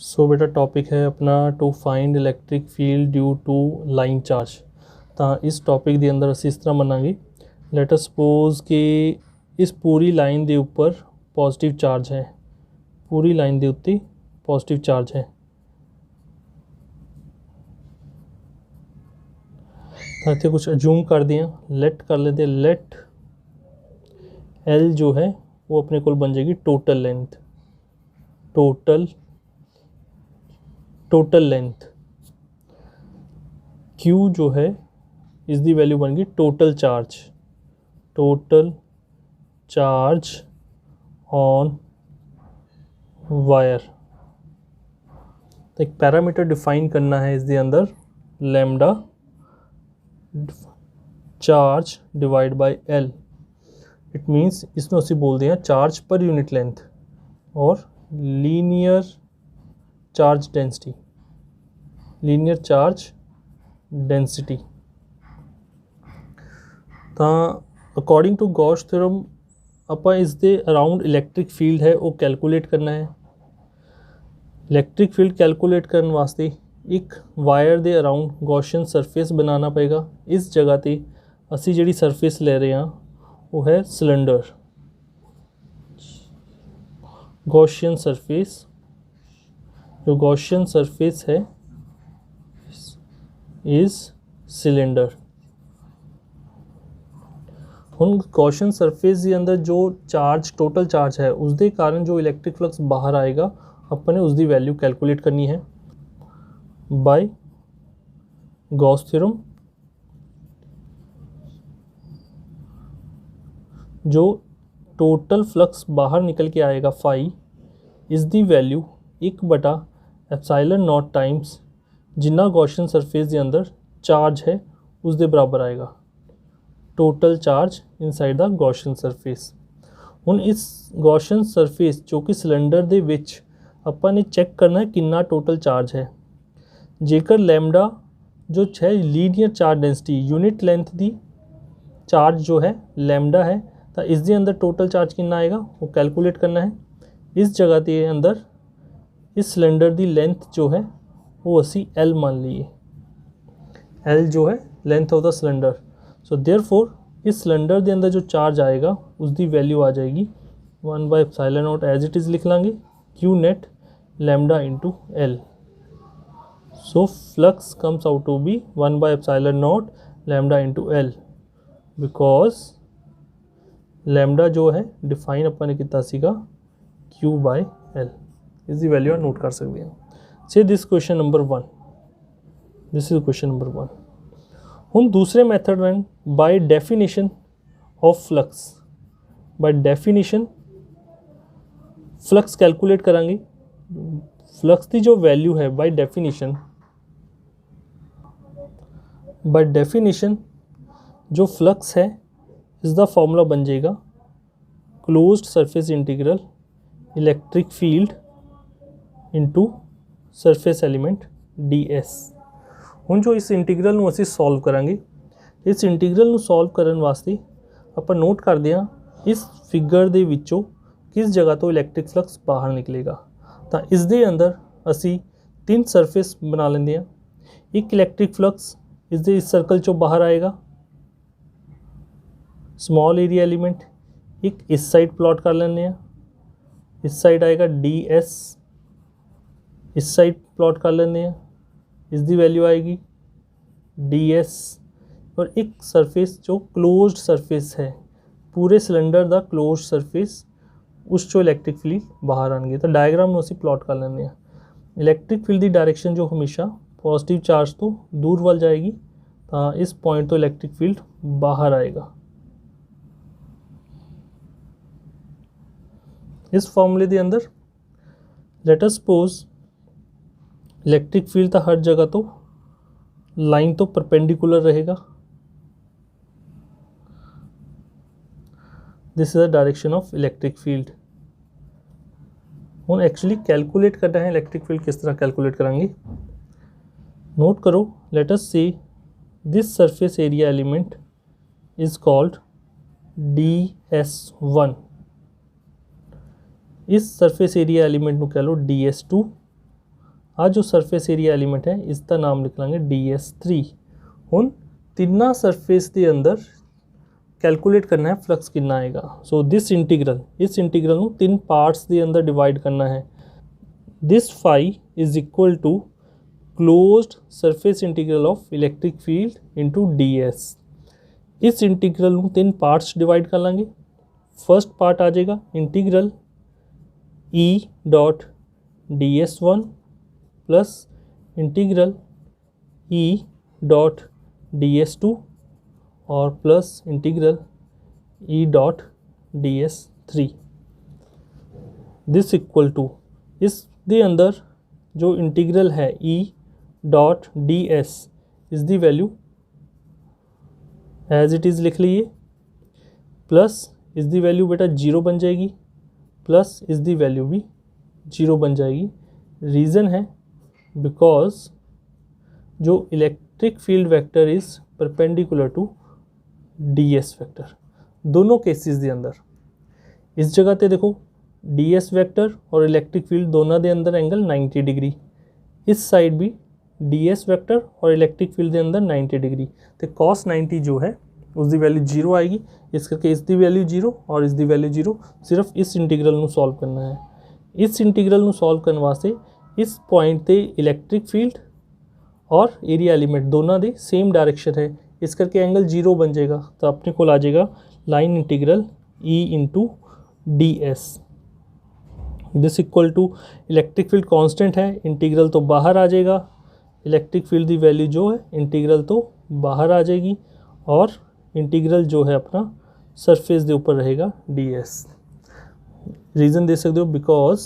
ਸੋ ਬੇਟਾ ਟੌਪਿਕ ਹੈ ਆਪਣਾ to find electric field due to line charge. ਤਾਂ ਇਸ ਟੌਪਿਕ ਦੇ ਅੰਦਰ ਅਸੀਂ ਇਸ ਤਰ੍ਹਾਂ ਮੰਨਾਂਗੇ, ਲੈਟ ਅਸ ਸਪੋਜ਼ ਕਿ ਇਸ ਪੂਰੀ ਲਾਈਨ ਦੇ ਉੱਪਰ ਪੋਜ਼ਿਟਿਵ ਚਾਰਜ ਹੈ, ਪੂਰੀ ਲਾਈਨ ਦੇ ਉੱਤੇ ਪੋਜ਼ਿਟਿਵ ਚਾਰਜ ਹੈ। ਤਾਂ ਇੱਥੇ ਕੁਛ ਅਜੂਮ ਕਰਦੇ ਹਾਂ, ਲੈਟ ਕਰ ਲੈਂਦੇ, ਲੈਟ एल जो है वो अपने को बन जाएगी total length, total length. Q जो है इसकी वैल्यू बन गई टोटल चार्ज ऑन वायर। तो एक पैरामीटर डिफाइन करना है इसके अंदर, lambda charge divide by L. It मीनस इसमें ਅਸੀਂ बोलते हैं चार्ज पर यूनिट लेंथ और लीनियर चार्ज डेंसिटी। ਤਾਂ ਅਕੋਰਡਿੰਗ ਟੂ ਗੌਸ ਥਿਓਰਮ ਆਪਾਂ ਇਸ ਦੇ ਅਰਾਊਂਡ ਇਲੈਕਟ੍ਰਿਕ ਫੀਲਡ ਹੈ ਉਹ ਕੈਲਕੂਲੇਟ ਕਰਨਾ ਹੈ। ਇਲੈਕਟ੍ਰਿਕ ਫੀਲਡ ਕੈਲਕੂਲੇਟ ਕਰਨ ਵਾਸਤੇ ਇੱਕ ਵਾਇਰ ਦੇ ਅਰਾਊਂਡ ਗੌਸੀਅਨ ਸਰਫੇਸ ਬਣਾਉਣਾ ਪਏਗਾ। ਇਸ ਜਗ੍ਹਾ 'ਤੇ ਅਸੀਂ ਜਿਹੜੀ ਸਰਫੇਸ ਲੈ ਰਹੇ ਹਾਂ वो है सिलेंडर, गॉसियन सरफेस। जो गॉसियन सरफेस है इज सिलेंडर। हम गॉसियन सरफेस के अंदर जो चार्ज टोटल चार्ज है उसके कारण जो इलैक्ट्रिक फ्लक्स बाहर आएगा अपने उसकी वैल्यू कैलकुलेट करनी है बाय गॉस थ्योरम। जो टोटल फ्लक्स बाहर निकल के आएगा फाई, इसकी वैल्यू 1/ε0 टाइम्स जिन्ना गॉसियन सरफेस के अंदर चार्ज है उसके बराबर आएगा, total charge inside the Gaussian surface. हुण इस गॉसियन सरफेस जो कि सिलेंडर दे विच आपां ने चैक करना है कितना टोटल चार्ज है। जेकर लैम्डा जो है linear charge density unit length the charge जो है लैम्डा है, तो इसके अंदर टोटल चार्ज कितना आएगा वो कैलकुलेट करना है। इस जगह के अंदर इस सिलेंडर की लेंथ जो है वो असी एल मान लीए, एल जो है length of the cylinder. So therefore इस सिलेंडर के अंदर जो चार्ज आएगा उसकी वैल्यू आ जाएगी 1/ε0 एज इट इज़ लिख लाँगे q net lambda into L. So flux comes out to be 1/ε0 lambda into L, because lambda जो है डिफाइन अपन ने किया सीगा Q/L। इसकी वैल्यू नोट कर सकते हैं। से this question number 1, this is question number 1। हम दूसरे मैथड में by definition of flux, by definition flux calculate करांगे। फ्लक्स की जो वैल्यू है बाय डेफिनेशन जो फ्लक्स है इसका फॉर्मूला बन जाएगा closed surface integral electric field into surface element ds। हुण जो इस इंटीग्रल नूं असीं सॉल्व करांगे, इस इंटीग्रल नूं सॉल्व करन वास्ते आपां नोट करदे हां इस फिगर दे विचों किस जगह तो इलैक्ट्रिक फ्लक्स बाहर निकलेगा। तां इस दे अंदर असीं 3 सरफेस बना लैंदे हां। एक इलैक्ट्रिक फ्लक्स इस सर्कल चों बाहर आएगा, स्मॉल एरिया एलिमेंट। एक इस साइड प्लॉट कर लेने, इस साइड आएगा ds, इस साइड प्लॉट कर लेने, इसकी वैल्यू आएगी ds। और एक सरफेस जो क्लोज्ड सरफेस है, पूरे सिलेंडर का क्लोज्ड सरफेस, उस जो इलैक्ट्रिक फील्ड बाहर आएंगे। तो डायग्राम में असीं प्लॉट कर लेने। इलैक्ट्रिक फील्ड की डायरेक्शन जो हमेशा पॉजिटिव चार्ज तो दूर वाल जाएगी, तो इस पॉइंट तो इलैक्ट्रिक फील्ड बाहर आएगा। इस फॉर्मूले के अंदर let us suppose electric field तो हर जगह तो लाइन तो परपेंडिकुलर रहेगा। This is the direction of electric field. हम एक्चुअली कैलकुलेट करना है इलैक्ट्रिक फील्ड किस तरह कैलकुलेट करांगे। नोट करो, let us see this surface area element is called ds1। इस सरफेस एरिया एलिमेंट को कह लो ds2 ਆ ਜੋ ਸਰਫੇਸ ਏਰੀਆ ਐਲੀਮੈਂਟ ਹੈ ਇਸ ਦਾ ਨਾਮ ਲਿਖ ਲਾਂਗੇ ds3। ਹੁਣ ਤਿੰਨਾਂ ਸਰਫੇਸ ਦੇ ਅੰਦਰ कैलकुलेट करना है फ्लक्स कितना आएगा। सो दिस इंटीग्रल, इस इंटीग्रल ਨੂੰ ਤਿੰਨ ਪਾਰਟਸ ਦੇ ਅੰਦਰ ਡਿਵਾਈਡ ਕਰਨਾ ਹੈ। This phi is equal to closed surface integral of electric field into ds। इस इंटीग्रल ਨੂੰ ਤਿੰਨ ਪਾਰਟਸ ਡਿਵਾਈਡ ਕਰ ਲਾਂਗੇ। फर्स्ट पार्ट आ जाएगा integral E dot ds1 plus integral E dot ds2 और plus integral E dot ds3। This equal to इस दे अंदर जो इंटीग्रल है E डॉट ds इस दी वैल्यू एज इट इज़ लिख लीजिए, प्लस इस दी वैल्यू बेटा 0 बन जाएगी, प्लस इस दी वैल्यू भी 0 बन जाएगी। रीज़न है बिकॉज जो electric field vector is perpendicular to ds vector. दोनों केसिस ਦੇ ਅੰਦਰ इस जगह ਤੇ देखो ds ਵੈਕਟਰ और इलेक्ट्रिक फील्ड दोनों ਦੇ अंदर एंगल 90 डिग्री, इस साइड भी ds ਵੈਕਟਰ और इलेक्ट्रिक फील्ड ਦੇ अंदर 90 डिग्री। तो cos 90 जो है उसकी वैल्यू 0 आएगी, इस करके इसकी वैल्यू 0 और इसकी वैल्यू 0। सिर्फ इस इंटीग्रल ਨੂੰ सॉल्व करना है। इस इंटीग्रल ਨੂੰ सॉल्व करने वास्ते इस पॉइंट ਤੇ इलेक्ट्रिक फील्ड और एरिया एलिमेंट दोनों दे सेम डायरेक्शन है, इस करके एंगल 0 बन जाएगा। तो अपने को आ जाएगा line integral E into ds। This equal to electric field constant है, इंटीग्रल तो बाहर आ जाएगा, इलेक्ट्रिक फील्ड की वैल्यू जो है इंटीग्रल तो बाहर आ जाएगी और इंटीग्रल जो है अपना सरफेस के ऊपर रहेगा ds। रीज़न दे सकते हो बिकॉज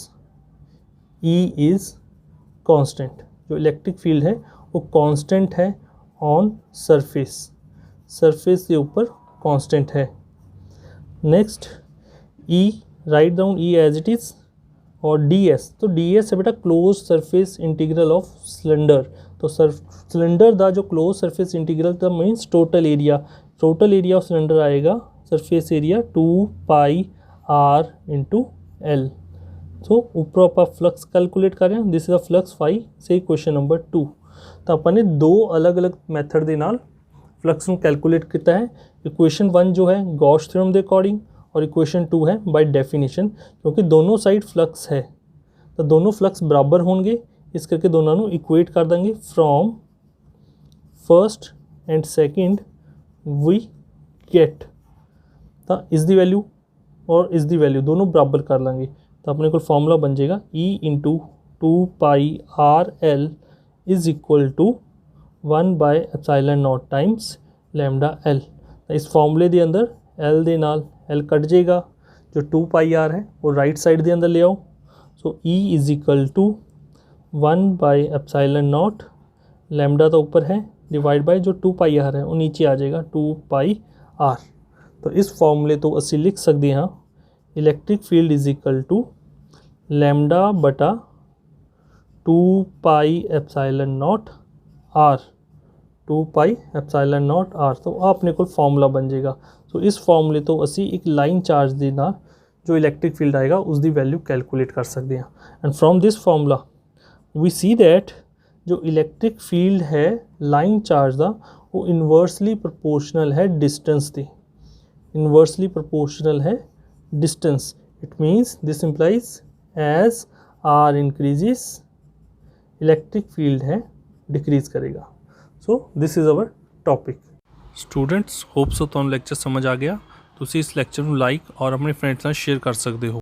E इज़ कांस्टेंट, जो इलेक्ट्रिक फील्ड है वो कांस्टेंट है ऑन सरफेस के ऊपर कांस्टेंट है। Next E, write down E as it is, और ds, तो ds है बेटा close surface integral of cylinder. तो सिलेंडर दा जो क्लोज सरफेस इंटीग्रल का means total area of cylinder आएगा surface area 2 pi r into l। तो ऊपर आप फ्लक्स कैलकुलेट कर रहे हैं, this is a flux phi से क्वेश्चन नंबर 2। तो अपन ने दो अलग अलग मैथड के नाल फ्लक्स में कैलकुलेट किया है। इक्वेशन 1 जो है गॉस थ्योरम के अकॉर्डिंग और इक्वेशन 2 है बाय डेफिनेशन, क्योंकि दोनों साइड फ्लक्स है तो दोनों फ्लक्स बराबर होंगे, इस करके दोनों को इक्वेट कर देंगे। From first and second we get, तो इस दी वैल्यू और इस दी वैल्यू दोनों बराबर कर लेंगे। तो अपने को फॉर्मूला बन जाएगा E into 2 pi r l is equal to 1 by epsilon not times lambda l. इस फॉर्मूले के अंदर एल दे नाल एल कट जाएगा, जो 2 पाई आर है वो राइट साइड के अंदर ले आओ। So E is equal to 1 by epsilon not, lambda तो ऊपर है, डिवाइड बाय जो 2 पाई आर है वो नीचे आ जाएगा 2 पाई आर। तो इस फॉर्मूले तो असी लिख सकते हाँ electric field is equal to lambda बटा 2 pi epsilon not r, 2 pi epsilon not r. तो अपने को फॉर्मूला बन जाएगा। तो इस फॉर्मूले तो असी एक लाइन चार्ज के नाल जो इलैक्ट्रिक फील्ड आएगा उसकी वैल्यू कैलकुलेट कर सकते हैं। And from this formula we see that जो इलैक्ट्रिक फील्ड है लाइन चार्ज का वो इनवर्सली प्रोपोर्शनल है डिस्टेंस की, इनवर्सली प्रोपोर्शनल है distance. It means this implies as r increases electric field है डिक्रीज करेगा। So this is our topic. Students hope so तुहानू लैक्चर समझ आ गया। तुसी इस लैक्चर को लाइक और अपने फ्रेंड्स नाल शेयर कर सकते हो।